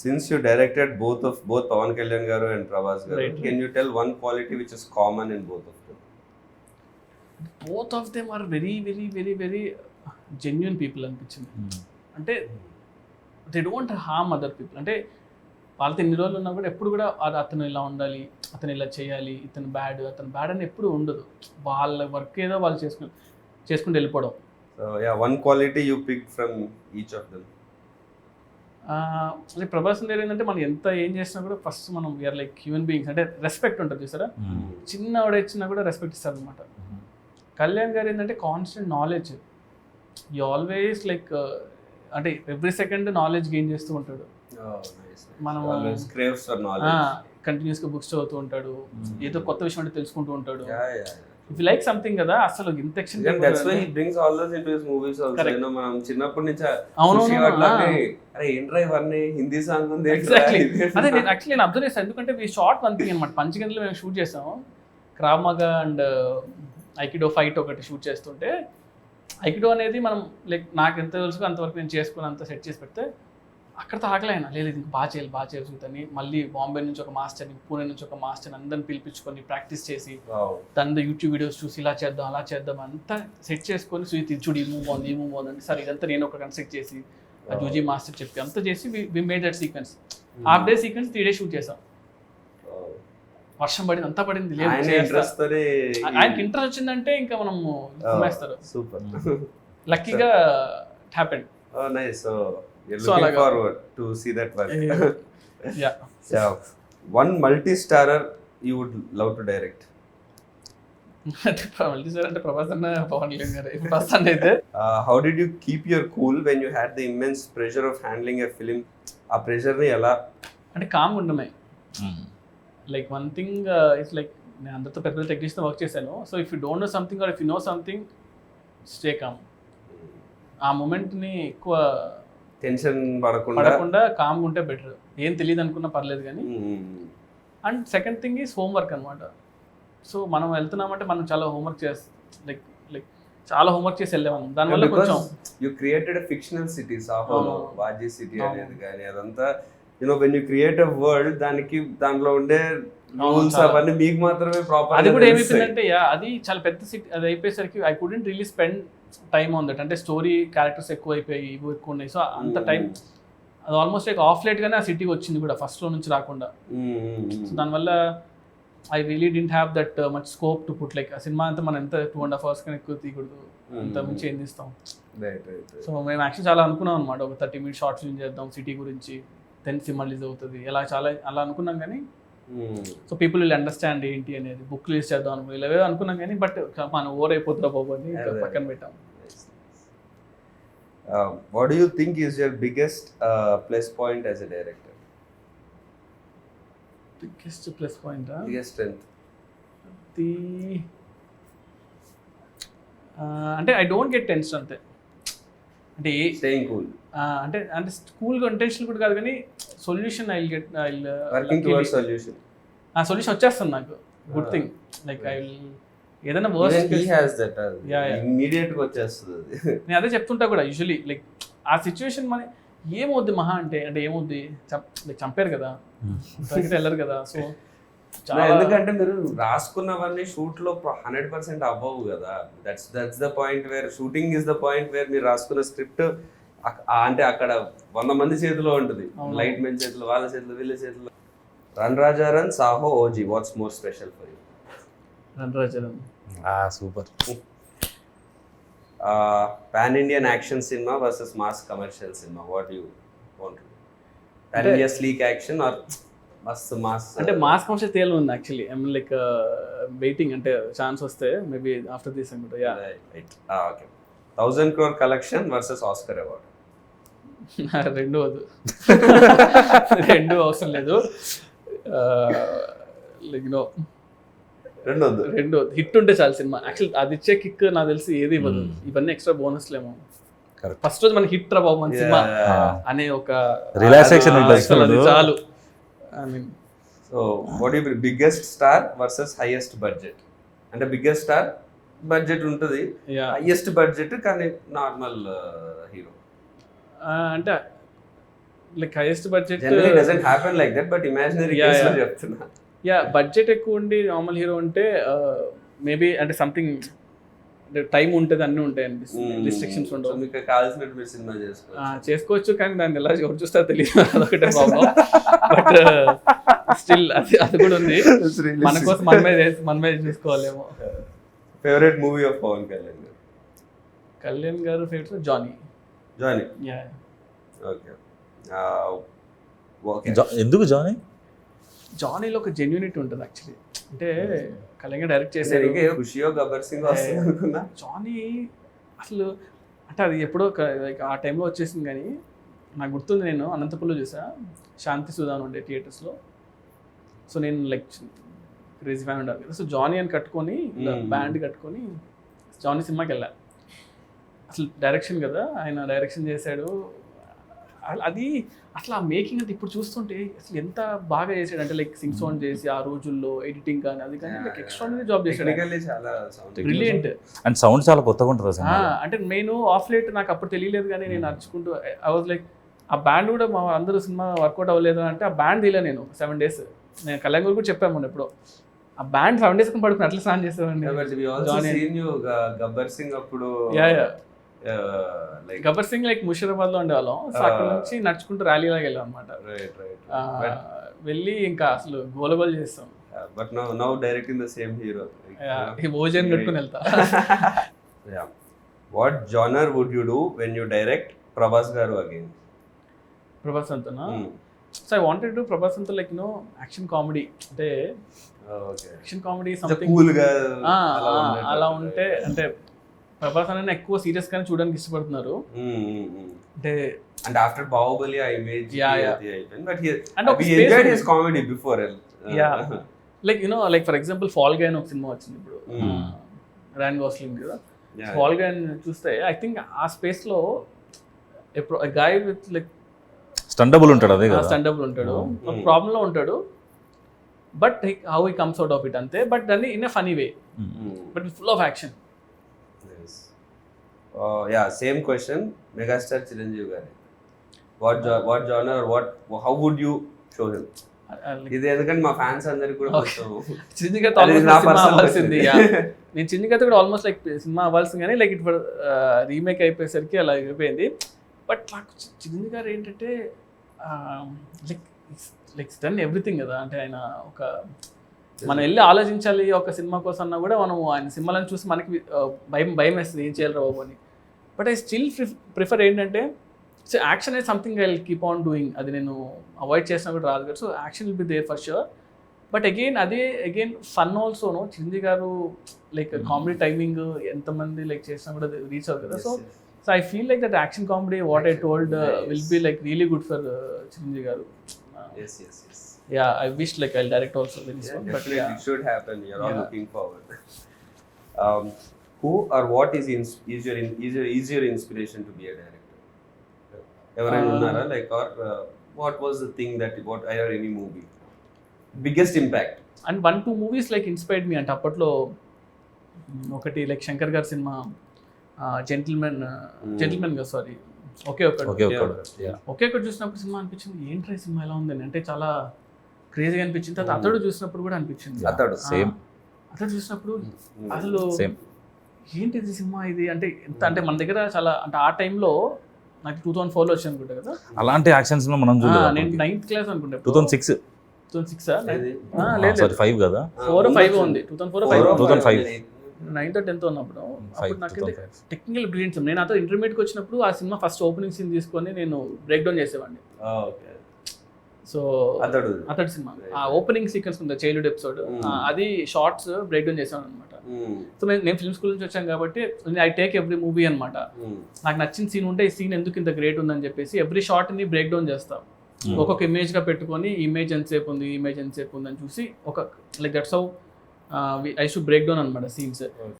Since you directed both Pawan Kalyan garu and Prabhas garu, Right. can you tell one quality which is common in both of them? Both of them are very very very very genuine people అనిపించింది. అంటే they don't harm other people. అంటే వాళ్ళతో ఎన్ని రోజులు ఉన్నా కూడా ఎప్పుడు కూడా అతను ఇలా ఉండాలి, అతను ఇలా చేయాలి, అతను బ్యాడ్ అని ఎప్పుడు ఉండదు. వాళ్ళ వర్క్ ఏదో వాళ్ళు చేసుకుంటూ వెళ్ళిపోవడం. So yeah, one quality you picked from each of them. అంటే ప్రభాస్ దగ్గర ఏంటంటే మనం ఎంత ఏం చేసినా కూడా ఫస్ట్ మనం వీఆర్ లైక్ హ్యూమన్ బీయింగ్స్. అంటే రెస్పెక్ట్ ఉంటుంది చూసారా, చిన్న ఆవిడ ఇచ్చినా కూడా రెస్పెక్ట్ ఇస్తారు అనమాట. కళ్యాణ్ గారు ఏంటంటే constant knowledge, you always like అంటే ఎవ్రీ సెకండ్ నాలెడ్జ్ గెయిన్ చేస్తూ ఉంటాడు. Oh, nice. మనం Always craves for knowledge. కంటిన్యూస్గా బుక్స్ చదువుతూ ఉంటాడు, ఏదో కొత్త విషయం అంటే తెలుసుకుంటూ ఉంటాడు. Yeah. ఇఫ్ లైక్ సంథింగ్ కదా అసలు ఇంత ఎక్షన్. And that's why he brings all those into his movies also. Correct. You know, మనం చిన్నప్పటి నుంచి అవును, అరే ఏంట్రా ఇవన్నీ హిందీ సాంగ్ ఉంది. ఎగ్జాక్ట్లీ అదే నేను యాక్చువల్లీ నేను అబ్జర్వ్ చేస్తాను. ఎందుకంటే వీ షార్ట్ వన్ థింగ్ అనమాట. పంచగంటలో మేము షూట్ చేసాము, క్రావ్ మగా అండ్ ఐకిడో ఫైట్ ఒకటి షూట్ చేస్తుంటే, ఐకిడో అనేది మనం లైక్ నాకు ఎంత తెలుసు అంతవరకు నేను చేసుకుని అంత సెట్ చేసి పెడితే అక్కడతో ఆగలేనా, లేదు ఇంకా బాగా చేయాలి చూద్దని మళ్ళీ బాంబే నుంచి ఒక మాస్టర్ని, పూణే నుంచి ఒక మాస్టర్ని అందరిని పిలిపించుకొని ప్రాక్టీస్ చేసి దాని యూట్యూబ్ వీడియోస్ చూసి ఇలా చేద్దాం అలా చేద్దాం అంతా సెట్ చేసుకొని సుయిత్ చూడు ఈ మూవ్ బాగుంది అంటే సరే ఇదంతా నేను ఒక కన్స్ట్రక్ట్ చేసి ఆ జూజీ మాస్టర్ చెప్పి అంతా చేసి we made that sequence. Half day sequence 3 days shoot చేసాం. వర్షం పడింది, అంతా పడింది, లేదు ఆయనకి ఇంట్రెస్ట్ వచ్చిందంటే ఇంకా మనం వేస్తారు. సూపర్, లక్కీగా it happened. Nice. So you're looking forward to see that work. Yeah. So one multi-starrer you would love to direct. అంటే ప్రభాస్ అన్న, పవన్ కళ్యాణ్ గారు ప్రస్తుతాన్ని అయితే. How did you keep your cool when you had the immense pressure of handling a film? ఆ pressure ని ఎలా? అంటే calm ఉండమే. Like one thing it's like నేను అందరితో పెద్ద టెక్నీషియన్ వర్క్ చేశాను. So if you don't know something or if you know something, stay calm. ఆ మూమెంట్ని ఎక్కువ టెన్షన్ పడకుండా కామ్గా ఉంటే బెటర్. ఏం తెలియదు అనుకున్నా పర్లేదు కానీ. And second thing is homework అనమాట. సో మనం వెళ్తున్నామంటే మనం చాలా హోంవర్క్ లైక్ చాలా హోంవర్క్ చేసి వెళ్ళాము. దానివల్ల కొంచెం యూ క్రియేటెడ్ ఫిక్షనల్ సిటీ, సాహోలో వాజీ సిటీ అనేది కానీ అదంతా you know when you create a world, దాంట్లో ఉండే రూల్స్ అవన్నీ మీకు మాత్రమే ప్రాపర్. అది కూడా ఏమైపోయిందంటే అది చాలా పెద్ద సిటీ. అది అయిపోయేసరికి I couldn't really spend time on that. అంటే స్టోరీ క్యారెక్టర్స్ ఎక్కువ అయిపోయి ఇవి ఎక్కువ ఉన్నాయి. సో అంత టైం అది ఆల్మోస్ట్ లైక్ ఆఫ్ లేట్గానే ఆ సిటీకి వచ్చింది కూడా, ఫస్ట్లో నుంచి రాకుండా. సో దానివల్ల I really didn't have that much scope to put like ఆ సినిమా అంతా మనం ఎంత 2.5 hours కన్నా ఎక్కువ తీయకూడదు, అంత మించి ఏం తీస్తాం. సో మేము యాక్చువల్లీ చాలా అనుకున్నాం అనమాట, ఒక 30 minutes షార్ట్ ఫిల్మ్ చేద్దాం సిటీ గురించి, దెన్ సినిమా రిలీజ్ అవుతుంది అలా అనుకున్నాం. కానీ సో పీపుల్ విల్ అండర్స్టాండ్ ఏంటి అనేది, బుక్ రిలీజ్ చేద్దాం అనుకున్నాం, ఇలా అనుకున్నాం. కానీ బట్ మనం ఓవర్ అయిపోతుందా బాబు అని పక్కన పెట్టాం. What do you think is your biggest plus point as a director? Biggest plus point, biggest strength? అంటే ఐ డోంట్ గెట్ టెన్షన్ అంతే. అంటే స్టేయింగ్ కూల్, అంటే కూల్గా ఇంటెన్షన్ కూడా కాదు కానీ సొల్యూషన్ వర్కింగ్ టువర్డ్స్ సొల్యూషన్. ఆ సొల్యూషన్ వచ్చేస్తుంది నాకు. Good thing like I will ఏదైనా వర్స్ట్ ఇమ్మీడియట్ గా వచ్చేస్తుంది. నేను అదే చెప్తుంటా కూడా యూజువలీ లైక్ ఆ సిచ్యువేషన్ మన ఏమవుద్ది మహా అంటే ఏమవుద్ది చంపారు కదా, వెళ్ళరు కదా. సో ఎందుకంటే మీరు రాసుకున్నవన్నీ షూట్ లో 100% అవ్వవు కదా. That's the point where shooting is the point where మీరు రాసుకున్న స్క్రిప్ట్ అంటే అక్కడ 100 మంది చేతిలో ఉంటుంది, లైట్ మెన్ చేతిలో, వాళ్ళ చేతిలో, వీళ్ళ చేతిలో. Run Raja run, Saaho, OG, what's more special for you? Run Raja run super. Pan Indian action cinema versus mass commercial cinema, what you want? Pan India sleek action or మస్త్ మాస్? అంటే మాస్ కమర్షియల్ తేలి ఉంది actually. I mean like waiting, అంటే chance వస్తే maybe after this అనుకుంటా. Yeah right. Okay. 1000 crore collection versus Oscar award? రెండు అవసరం లేదు. లైక్ నో రెండు హిట్ ఉంటే చాలు సినిమా. యాక్చువల్ అది ఇచ్చే కిక్ నాకు తెలిసి ఏది ఇవ్వదు. ఇవన్నీ ఎక్స్ట్రా బోనస్లేమో. ఫస్ట్ రోజు మనకి హిట్ రా బాబు మన సినిమా అనే ఒక రిలాక్సేషన్ ఉంటుంది చాలు. I mean so what you biggest star versus highest budget? అంటే బిగ్గెస్ట్ స్టార్ బడ్జెట్ ఉంటుంది, హైయెస్ట్ బడ్జెట్ కానీ నార్మల్ హీరో. అంటే like highest budget generally doesn't happen like that, but imaginary Yeah, కేసులో yeah. చెప్తున్నా. యా బడ్జెట్ ఎక్కువ ఉండి normal hero ఉంటే maybe అంటే సంథింగ్ టైం ఉంటుంది, అన్నీ ఉంటాయి అనిపిస్తుంది, రిస్ట్రిక్షన్స్ సో ఉండవు. మీకు కావాల్సినట్టు మీరు సినిమా చేసుకోవచ్చు. చేసుకోవచ్చు కానీ దాన్ని ఎలా ఎవరు చూస్తారో తెలియదు, అదొకటే ప్రాబ్లం. బట్ స్టిల్ అది కూడా ఉంది, మన కోసం మనమే చూసుకోవాలేమో. Favourite movie of Pawan Kalyan గారు? కళ్యాణ్ గారు favourite Johnny. Johnny. Yeah okay. Okay. ఎందుకు జానీ? జానీలో ఒక జెన్యూనిటీ ఉంటుంది యాక్చువల్లీ. అంటే కళ్యాణ్ గారు డైరెక్ట్ చేశారు. ఇంకా ఖుషియో గబ్బర్ సింగ్ వస్తుంది అనుకున్నా. జానీ అసలు అంటే అది ఎప్పుడో లైక్ ఆ టైంలో వచ్చేసింది, కానీ నాకు గుర్తుంది, నేను అనంతపురంలో చూసా, శాంతి సుధాన్ ఉండే థియేటర్స్లో. సో నేను లైక్ క్రేజీ ఫ్యాన్ ఉండాలి కదా, సో జానీ అని కట్టుకొని బ్యాండ్ కట్టుకొని జానీ సినిమాకి వెళ్ళా. అసలు డైరెక్షన్ కదా, ఆయన డైరెక్షన్ చేశాడు. అది అసలు ఆ మేకింగ్ అంటే ఇప్పుడు చూస్తుంటే అసలు ఎంత బాగా చేశాడు అంటే లైక్ సింగ్ సౌండ్ చేసి ఆ రోజుల్లో ఎడిటింగ్ కానీ అది కానీ లైక్ ఎక్స్ట్రాడినరీ జాబ్ చేశాడు, టెక్నికల్లీ చాలా బ్రిలియంట్. అండ్ సౌండ్ చాలా కొత్తగా ఉంటుంది అసలు. అంటే నేను ఆఫ్ లైట్ నాకు అప్పుడు తెలియలేదు, కానీ నేను నడుచుకుంటూ ఐ వాజ్ లైక్ ఆ బ్యాండ్ కూడా మా అందరూ సినిమా వర్కౌట్ అవ్వలేదు అంటే ఆ బ్యాండ్ తీయలే నేను 7 days. నేను కళ్యాణ్ గారు కూడా చెప్పాము ఎప్పుడో, ఆ బ్యాండ్ 7 days పడుకుని అట్లా స్నాన్ చేసేవాడిని. గబ్బర్ సింగ్ అప్పుడు గబ్బర్ సింగ్ లైక్ ముషీరాబాద్ లో ఉండేవాళ్ళం. సో అక్కడ నుంచి నడుచుకుంటూ ర్యాలీ లాగా వెళ్ళాం అనమాట. వెళ్ళి ఇంకా అసలు గోలగోలు చేస్తాం. But now directing the same hero. భోజనం కట్టుకుని వెళ్తా. What genre would you do when you direct Prabhas గారు అగైన్? ప్రభాస్ అంతనా? So I wanted to Prabhas అంతా లైక్ యాక్షన్ కామెడీ, అంటే యాక్షన్ కామెడీ సంథింగ్ కూల్ గా అలా ఉంటే. అంటే ప్రభాస్ అనేది ఎక్కువ సీరియస్ గానే చూడడానికి ఇష్టపడుతున్నారు. అంటే ఆఫ్టర్ బాహుబలి ఆ ఇమేజ్ అయిపోయింది, బట్ అంటే ఒక enjoyed his comedy before. Like like for example fall guy అని ఒక సినిమా వచ్చింది ఇప్పుడు, రాయన్ గోస్లింగ్ కదా. ఫాల్ గై చూస్తే ఐ థింక్ ఆ స్పేస్ లో ఎప్పుడు గాయ్ విత్ లైక్ స్టండబుల్ ఉంటాడు, అదే కదా, స్టండబుల్ ఉంటాడు, ఒక ప్రాబ్లం లో ఉంటాడు, but how he comes out of it అంతే. బట్ దాన్ని in a funny way, but full of action. Same question megastar Chiranjeevi గారి, what genre, how would you show him? ఇది ఎందుకంటే మా ఫ్యాన్స్ అందరికి కూడా చిరంజీవి గారితో సినిమా అవ్వాల్సింది. నేను చిరంజీవి గారితో కూడా ఆల్మోస్ట్ లైక్ సినిమా అవ్వాల్సింది, కానీ లైక్ ఇప్పుడు రీమేక్ అయిపోయేసరికి అలా అయిపోయింది. బట్ నాకు చిరంజీవి గారు ఏంటంటే లైక్ డన్ ఎవ్రీథింగ్ కదా. అంటే ఆయన ఒక మనం వెళ్ళి ఆలోచించాలి ఒక సినిమా కోసం అన్నా కూడా మనం ఆయన సినిమాలను చూసి మనకి భయం వేస్తుంది, ఏం చేయాలి బాబు అని. బట్ ఐ స్టిల్ ప్రిఫర్ ఏంటంటే సో యాక్షన్ అనేది something I will keep on doing. అది నేను అవాయిడ్ చేసినా కూడా రాదు కదా. So action will be there for sure. But again fun ఆల్సోను. చిరంజీవి గారు లైక్ కామెడీ టైమింగ్ ఎంతమంది లైక్ చేసినా కూడా రీచ్ అవుతుంది కదా. So I feel like that action comedy what I told will be like really good for Chiranjeevi గారు. Yeah, I wish like I'll direct also very soon. But yeah, it should happen. You're all looking forward. Who or what is your inspiration to be a director? Evaraina unnara like, or what was the thing that what either any movie biggest impact? And 1-2 movies like inspired me. అంటే అప్పట్లో ఒకటి like Shankar గారి cinema gentlemen గా sorry ఒకే ఒకటి చూసినప్పుడు cinema అనిపించింది, ఏంట్రా ఈ సినిమా ఎలా ఉందని. అంటే చాలా క్రేజీగా అనిపించింది. తర్వాత అతడు చూసినప్పుడు కూడా అనిపించింది. అతడు చూసినప్పుడు అసలు ఏంటిది సినిమా ఇది అంటే ఎంత అంటే మన దగ్గర చాలా అంటే ఆ టైంలో నాకు 2004లో వచ్చి అనుకుంటా కదా అలాంటి యాక్షన్స్ లో మనం చూడలేదు. నేను 9th క్లాస్ అనుకుంటా. 2006 లేదు 5 కదా, 4-5 ఉంది. 2005 9th or 10th ఉన్నప్పుడు అప్పుడు నాకైతే టెక్నికల్ బ్రిలియన్స్. నేను అతను ఇంటర్మీడియట్కి వచ్చినప్పుడు ఆ సినిమా ఫస్ట్ ఓపెనింగ్ సీన్ తీసుకొని నేను బ్రేక్ డౌన్ చేసేవాడిని. సో అతడు సినిమా ఆ ఓపెనింగ్ సీక్వెన్స్ ఉంది చైల్డ్హుడ్ ఎపిసోడ్, అది షార్ట్స్ బ్రేక్ డౌన్ చేసాను అనమాట. సో నేను ఫిల్మ్ స్కూల్ నుంచి వచ్చాను కాబట్టి ఐ టేక్ ఎవ్రీ మూవీ అనమాట. నాకు నచ్చిన సీన్ ఉంటే ఈ సీన్ ఎందుకు ఇంత గ్రేట్ ఉందని చెప్పేసి ఎవ్రీ షార్ట్ ని బ్రేక్ డౌన్ చేస్తాం. ఒక్కొక్క ఇమేజ్ గా పెట్టుకొని ఇమేజ్ ఎంతసేపు ఉంది అని చూసి ఒక like that's how I should break down అనమాట సీన్స్.